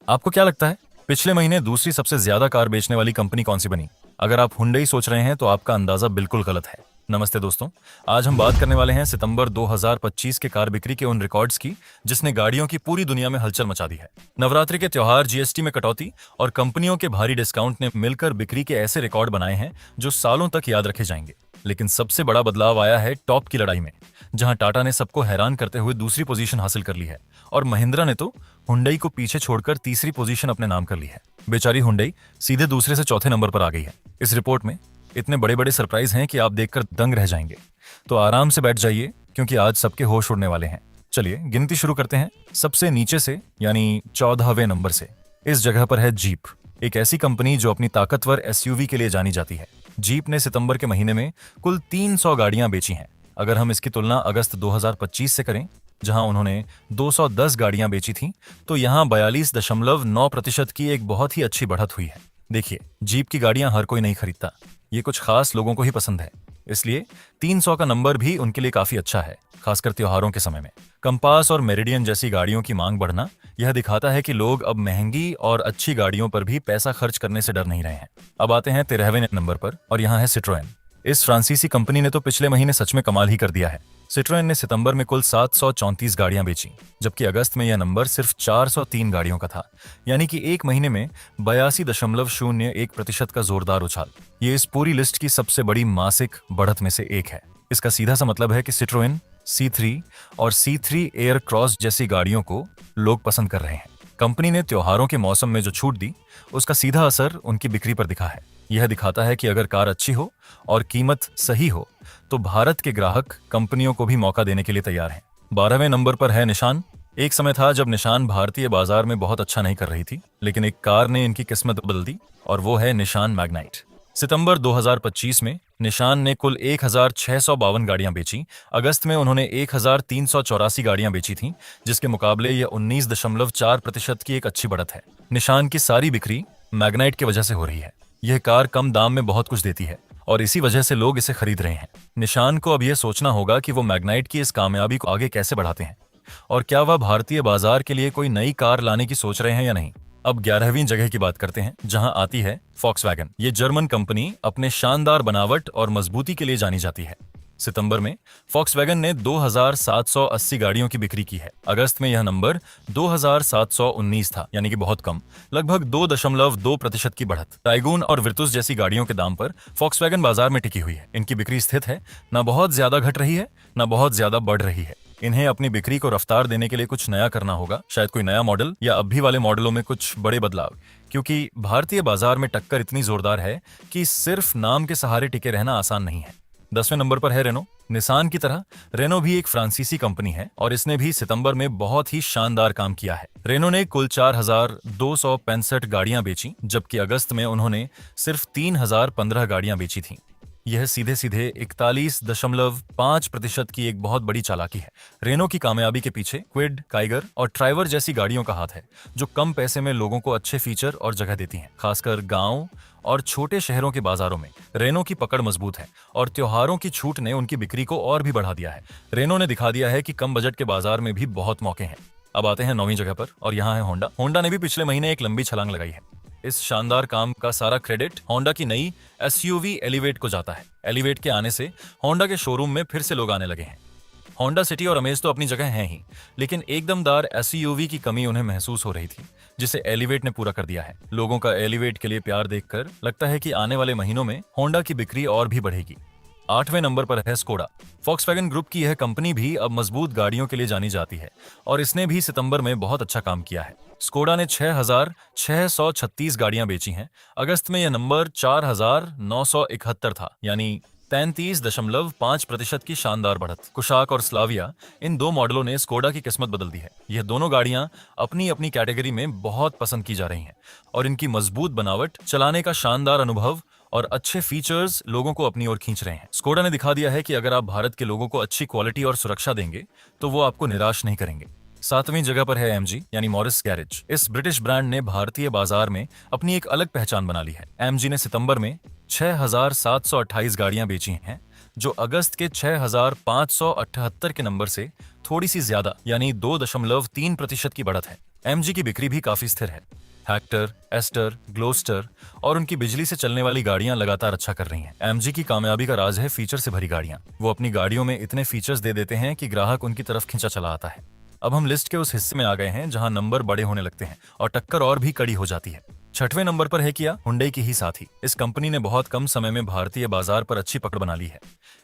आपको क्या लगता है पिछले महीने दूसरी सबसे ज्यादा कार बेचने वाली कंपनी कौन सी बनी? अगर आप हुंडई सोच रहे हैं तो आपका अंदाजा बिल्कुल गलत है। नमस्ते दोस्तों, आज हम बात करने वाले हैं सितंबर 2025 के कार बिक्री के उन रिकॉर्ड्स की जिसने गाड़ियों की पूरी दुनिया में हलचल मचा दी है। नवरात्रि के त्योहार, जीएसटी में कटौती और कंपनियों के भारी डिस्काउंट ने मिलकर बिक्री के ऐसे रिकॉर्ड बनाए हैं जो सालों तक याद रखे जाएंगे। लेकिन सबसे बड़ा बदलाव आया है टॉप की लड़ाई में, जहां टाटा ने सबको हैरान करते हुए दूसरी पोजीशन हासिल कर ली है और महिंद्रा ने तो हुंडई को पीछे छोड़कर तीसरी पोजीशन अपने नाम कर ली है। बेचारी हुंडई सीधे दूसरे से चौथे नंबर पर आ गई है। इस रिपोर्ट में इतने बड़े बड़े सरप्राइज हैं कि आप देखकर दंग रह जाएंगे। तो आराम से बैठ जाइए क्योंकि आज सबके होश उड़ने वाले हैं। चलिए गिनती शुरू करते हैं सबसे नीचे से, यानी 14वें नंबर से। इस जगह पर है जीप, एक ऐसी कंपनी जो अपनी ताकतवर एसयूवी के लिए जानी जाती है। जीप ने सितंबर के महीने में कुल 300 गाड़ियां बेची हैं। अगर हम इसकी तुलना अगस्त 2025 से करें, जहां उन्होंने 210 गाड़ियां बेची थीं, तो यहां 42.9% की एक बहुत ही अच्छी बढ़त हुई है। देखिए, जीप की गाड़ियां हर कोई नहीं खरीदता, ये कुछ खास लोगों को ही पसंद है। इसलिए 300 का नंबर भी उनके लिए काफी अच्छा है, खासकर त्योहारों के समय में। कंपास और मेरिडियन जैसी गाड़ियों की मांग बढ़ना यह दिखाता है कि लोग अब महंगी और अच्छी गाड़ियों पर भी पैसा खर्च करने से डर नहीं रहे हैं। अब आते हैं 13वें नंबर पर, और यहाँ है सिट्रोएन। इस फ्रांसीसी कंपनी ने तो पिछले महीने सच में कमाल ही कर दिया है। सिट्रोएन ने सितंबर में कुल 734 गाड़ियां बेची, जबकि अगस्त में यह नंबर सिर्फ 403 गाड़ियों का था, यानी कि एक महीने में 82.01% का जोरदार उछाल। ये इस पूरी लिस्ट की सबसे बड़ी मासिक बढ़त में से एक है। इसका सीधा सा मतलब है कि सिट्रोएन C3 और C3 एयर क्रॉस जैसी गाड़ियों को लोग पसंद कर रहे हैं। कंपनी ने त्योहारों के मौसम में जो छूट दी, उसका सीधा असर उनकी बिक्री पर दिखा है। यह दिखाता है कि अगर कार अच्छी हो और कीमत सही हो तो भारत के ग्राहक कंपनियों को भी मौका देने के लिए तैयार हैं। 12वें नंबर पर है निशान। एक समय था जब निशान भारतीय बाजार में बहुत अच्छा नहीं कर रही थी, लेकिन एक कार ने इनकी किस्मत बदल दी, और वो है निशान मैग्नाइट। सितंबर 2025 में निशान ने कुल 1652 गाड़ियां बेची। अगस्त में उन्होंने 1384 गाड़ियां बेची थीं, जिसके मुकाबले यह 19.4% की एक अच्छी बढ़त है। निशान की सारी बिक्री मैग्नाइट की वजह से हो रही है। यह कार कम दाम में बहुत कुछ देती है और इसी वजह से लोग इसे खरीद रहे हैं। निशान को अब यह सोचना होगा कि वो मैग्नाइट की इस कामयाबी को आगे कैसे बढ़ाते हैं, और क्या वह भारतीय बाजार के लिए कोई नई कार लाने की सोच रहे हैं या नहीं। अब 11वीं जगह की बात करते हैं, जहां आती है फॉक्सवैगन। ये जर्मन कंपनी अपने शानदार बनावट और मजबूती के लिए जानी जाती है। सितंबर में फॉक्सवैगन ने 2780 गाड़ियों की बिक्री की है। अगस्त में यह नंबर 2719 था, यानी कि बहुत कम, लगभग 2.2% की बढ़त। टाइगून और विर्तुस जैसी गाड़ियों के दाम पर फॉक्सवैगन बाजार में टिकी हुई है। इनकी बिक्री स्थिर है, न बहुत ज्यादा घट रही है, न बहुत ज्यादा बढ़ रही है। इन्हें अपनी बिक्री को रफ्तार देने के लिए कुछ नया करना होगा, शायद कोई नया मॉडल या अब भी वाले मॉडलों में कुछ बड़े बदलाव, क्योंकि भारतीय बाजार में टक्कर इतनी जोरदार है कि सिर्फ नाम के सहारे टिके रहना आसान नहीं है। 10वें नंबर पर है रेनो। निसान की तरह रेनो भी एक फ्रांसीसी कंपनी है और इसने भी सितंबर में बहुत ही शानदार काम किया है। रेनो ने कुल 4265 गाड़ियां बेची, जबकि अगस्त में उन्होंने सिर्फ 3015 गाड़ियां बेची थीं। यह सीधे सीधे 41.5% की एक बहुत बड़ी चालाकी है। रेनो की कामयाबी के पीछे क्विड, काइगर और ट्राइवर जैसी गाड़ियों का हाथ है, जो कम पैसे में लोगों को अच्छे फीचर और जगह देती हैं। खासकर गांव और छोटे शहरों के बाजारों में रेनो की पकड़ मजबूत है, और त्योहारों की छूट ने उनकी बिक्री को और भी बढ़ा दिया है। रेनो ने दिखा दिया है कि कम बजट के बाजार में भी बहुत मौके हैं। अब आते हैं 9वीं जगह पर, और यहाँ है होंडा। होंडा ने भी पिछले महीने एक लंबी छलांग लगाई है। इस शानदार काम का सारा क्रेडिट होंडा की नई एसयूवी एलिवेट को जाता है। एलिवेट के आने से होंडा के शोरूम में फिर से लोग आने लगे हैं। होंडा सिटी और अमेज तो अपनी जगह हैं ही, लेकिन एक दमदार एसयूवी की कमी उन्हें महसूस हो रही थी, जिसे एलिवेट ने पूरा कर दिया है। लोगों का एलिवेट के लिए प्यार देखकर लगता है कि आने वाले महीनों में होंडा की बिक्री और भी बढ़ेगी। 8वें नंबर पर है स्कोडा। फॉक्सवैगन ग्रुप की यह कंपनी भी अब मजबूत गाड़ियों के लिए जानी जाती है, और इसने भी सितंबर में बहुत अच्छा काम किया है। स्कोडा ने 6636 गाड़ियां बेची हैं। अगस्त में यह नंबर 4971 था, यानी 33.5% की शानदार बढ़त। कुशाक और स्लाविया, इन दो मॉडलों ने स्कोडा की किस्मत बदल दी है। यह दोनों गाड़ियां अपनी अपनी कैटेगरी में बहुत पसंद की जा रही हैं, और इनकी मजबूत बनावट, चलाने का शानदार अनुभव और अच्छे फीचर्स लोगों को अपनी ओर खींच रहे हैं। स्कोडा ने दिखा दिया है कि अगर आप भारत के लोगों को अच्छी क्वालिटी और सुरक्षा देंगे तो वो आपको निराश नहीं करेंगे। 7वीं जगह पर है एमजी, यानी मॉरिस गैरेज। इस ब्रिटिश ब्रांड ने भारतीय बाजार में अपनी एक अलग पहचान बना ली है। एमजी ने सितंबर में 6728 गाड़ियां बेची हैं, जो अगस्त के 6578 के नंबर से थोड़ी सी ज्यादा, यानी 2.3% की बढ़त है। एमजी की बिक्री भी काफी स्थिर है। हेक्टर, एस्टर, ग्लोस्टर और उनकी बिजली से चलने वाली गाड़ियां लगातार अच्छा कर रही हैं। एमजी की कामयाबी का राज है फीचर से भरी गाड़ियां। वो अपनी गाड़ियों में इतने फीचर्स दे देते हैं कि ग्राहक उनकी तरफ खींचा चला आता है। अब हम लिस्ट के उस हिस्से में आ गए हैं जहां नंबर बड़े होने लगते हैं और टक्कर और भी कड़ी हो जाती है। छठवें नंबर पर है किया, हुंडई की ही साथी। इस कंपनी ने बहुत कम समय में भारतीय बाजार पर अच्छी पकड़ बना ली है।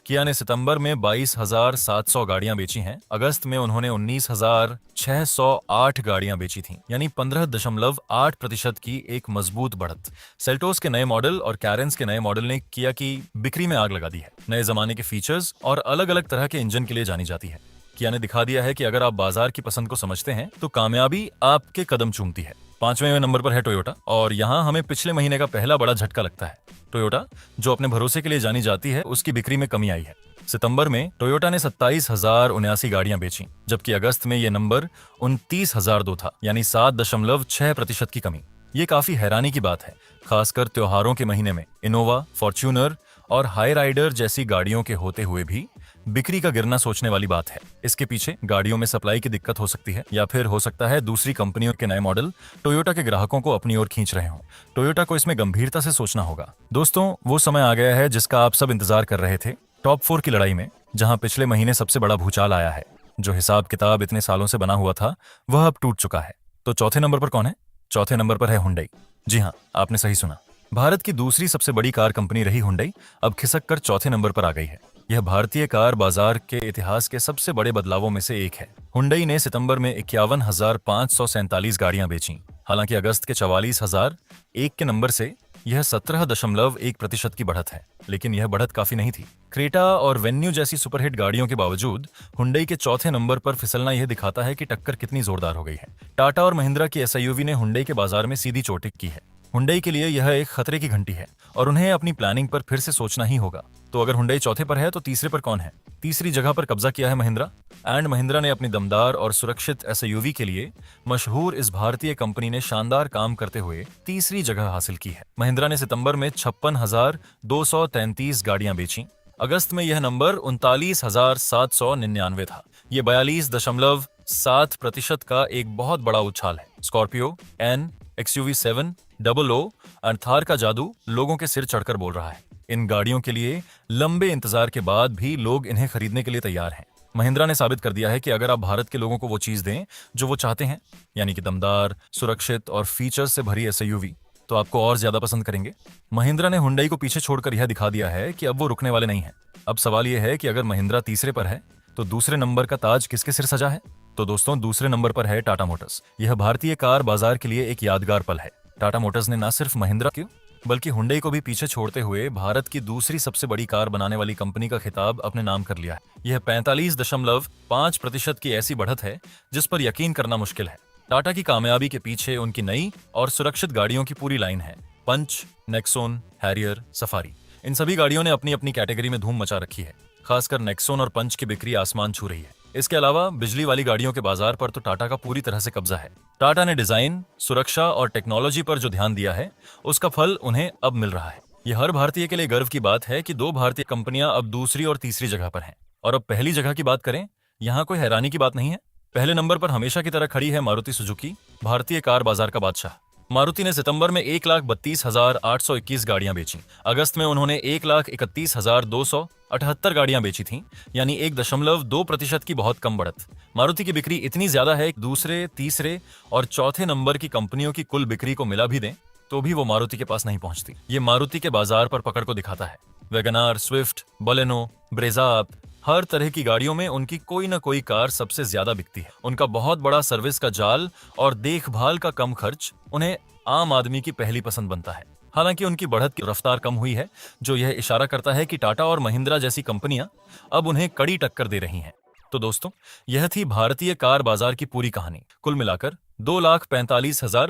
किया ने सितंबर में 22,700 गाड़ियां बेची हैं। अगस्त में उन्होंने 19,608 गाड़ियां बेची थीं, यानी 15.8% की एक मजबूत बढ़त। सेल्टोस के नए मॉडल और कैरेंस के नए मॉडल ने किया की बिक्री में आग लगा दी है। नए जमाने के फीचर्स और अलग अलग तरह के इंजन के लिए जानी जाती है। किया ने दिखा दिया है कि अगर आप बाजार की पसंद को समझते हैं तो कामयाबी आपके कदम चूमती है। पांचवें नंबर पर है टोयोटा और यहाँ हमें पिछले महीने का पहला बड़ा झटका लगता है। टोयोटा, जो अपने भरोसे के लिए जानी जाती है, उसकी बिक्री में कमी आई है। सितंबर में टोयोटा ने 27,079 गाड़ियां बेची, जबकि अगस्त में यह नंबर 29,002 था, यानी 7.6% की कमी। ये काफी हैरानी की बात है, खासकर त्योहारों के महीने में। इनोवा, फॉर्च्यूनर और हाई राइडर जैसी गाड़ियों के होते हुए भी बिक्री का गिरना सोचने वाली बात है। इसके पीछे गाड़ियों में सप्लाई की दिक्कत हो सकती है, या फिर हो सकता है दूसरी कंपनियों के नए मॉडल टोयोटा के ग्राहकों को अपनी ओर खींच रहे हों। टोयोटा को इसमें गंभीरता से सोचना होगा। दोस्तों, वो समय आ गया है जिसका आप सब इंतजार कर रहे थे। टॉप 4 की लड़ाई में, जहां पिछले महीने सबसे बड़ा भूचाल आया है। जो हिसाब किताब इतने सालों से बना हुआ था, वह अब टूट चुका है। तो चौथे नंबर पर कौन है? चौथे नंबर पर है हुंडई। जी हाँ, आपने सही सुना। भारत की दूसरी सबसे बड़ी कार कंपनी रही हुंडई अब खिसक कर चौथे नंबर पर आ गई है। यह भारतीय कार बाजार के इतिहास के सबसे बड़े बदलावों में से एक है। हुंडई ने सितंबर में 51,547 गाड़ियां बेची। हालांकि अगस्त के 44,001 के नंबर से यह 17.1% की बढ़त है, लेकिन यह बढ़त काफी नहीं थी। क्रेटा और वेन्यू जैसी सुपरहिट गाड़ियों के बावजूद हुंडई के चौथे नंबर पर फिसलना यह दिखाता है कि टक्कर कितनी जोरदार हो गई है। टाटा और महिंद्रा की एसयूवी ने हुंडई के बाजार में सीधी चोटिक की है। हुंडई के लिए यह एक खतरे की घंटी है और उन्हें अपनी प्लानिंग पर फिर से सोचना ही होगा। तो अगर हुंडई चौथे पर है तो तीसरे पर कौन है? तीसरी जगह पर कब्जा किया है महिंद्रा। एंड महिंद्रा ने अपनी दमदार और सुरक्षित एसयूवी के लिए मशहूर इस भारतीय कंपनी ने शानदार काम करते हुए तीसरी जगह हासिल की है। महिंद्रा ने सितंबर में 56,233 गाड़ियां बेची। अगस्त में यह नंबर 39,799 था। ये 42.7% का एक बहुत बड़ा उछाल है। Scorpio, N, XUV7, double O और थार का जादू लोगों के सिर चढ़कर बोल रहा है। इन गाड़ियों के लिए लंबे इंतजार के बाद भी लोग इन्हें खरीदने के लिए तैयार हैं। महिंद्रा ने साबित कर दिया है कि अगर आप भारत के लोगों को वो चीज दें जो वो चाहते हैं, यानी कि दमदार, सुरक्षित और फीचर्स से भरी एसयूवी, तो आपको और ज्यादा पसंद करेंगे। महिंद्रा ने हुंडई को पीछे छोड़कर यह दिखा दिया है कि अब वो रुकने वाले नहीं हैं। अब सवाल यह है कि अगर महिंद्रा तीसरे पर है तो दूसरे नंबर का ताज किसके सिर सजा है? तो दोस्तों, दूसरे नंबर पर है टाटा मोटर्स। यह भारतीय कार बाजार के लिए एक यादगार पल है। टाटा मोटर्स ने न सिर्फ महिंद्रा क्यों बल्कि हुंडई को भी पीछे छोड़ते हुए भारत की दूसरी सबसे बड़ी कार बनाने वाली कंपनी का खिताब अपने नाम कर लिया है। यह 45.5% की ऐसी बढ़त है जिस पर यकीन करना मुश्किल है। टाटा की कामयाबी के पीछे उनकी नई और सुरक्षित गाड़ियों की पूरी लाइन है। पंच, नेक्सोन, हैरियर, सफारी, इन सभी गाड़ियों ने अपनी अपनी कैटेगरी में धूम मचा रखी है। खासकर नेक्सोन और पंच की बिक्री आसमान छू रही है। इसके अलावा बिजली वाली गाड़ियों के बाजार पर तो टाटा का पूरी तरह से कब्जा है। टाटा ने डिजाइन, सुरक्षा और टेक्नोलॉजी पर जो ध्यान दिया है, उसका फल उन्हें अब मिल रहा है। यह हर भारतीय के लिए गर्व की बात है कि दो भारतीय कंपनियां अब दूसरी और तीसरी जगह पर हैं। और अब पहली जगह की बात करें, यहाँ कोई हैरानी की बात नहीं है। पहले नंबर पर हमेशा की तरह खड़ी है मारुति सुजुकी, भारतीय कार बाजार का बादशाह। मारुति ने सितंबर में 1,32,821 गाड़ियां बेची। अगस्त में उन्होंने 1,31,278 गाड़ियां बेची थीं, यानी 1.2% की बहुत कम बढ़त। मारुति की बिक्री इतनी ज्यादा है कि दूसरे, तीसरे और चौथे नंबर की कंपनियों की कुल बिक्री को मिला भी दें तो भी वो मारुति के पास नहीं पहुंचती। ये मारुति के बाजार पर पकड़ को दिखाता है। वैगनार, स्विफ्ट, बलेनो, ब्रेजा, हर तरह की गाड़ियों में उनकी कोई ना कोई कार सबसे ज्यादा बिकती है। उनका बहुत बड़ा सर्विस का जाल और देखभाल का कम खर्च उन्हें आम आदमी की पहली पसंद बनता है। हालांकि उनकी बढ़त की रफ्तार कम हुई है, जो यह इशारा करता है कि टाटा और महिंद्रा जैसी कंपनियां अब उन्हें कड़ी टक्कर दे रही हैं। तो दोस्तों, यह थी भारतीय कार बाजार की पूरी कहानी। कुल मिलाकर 2,45,000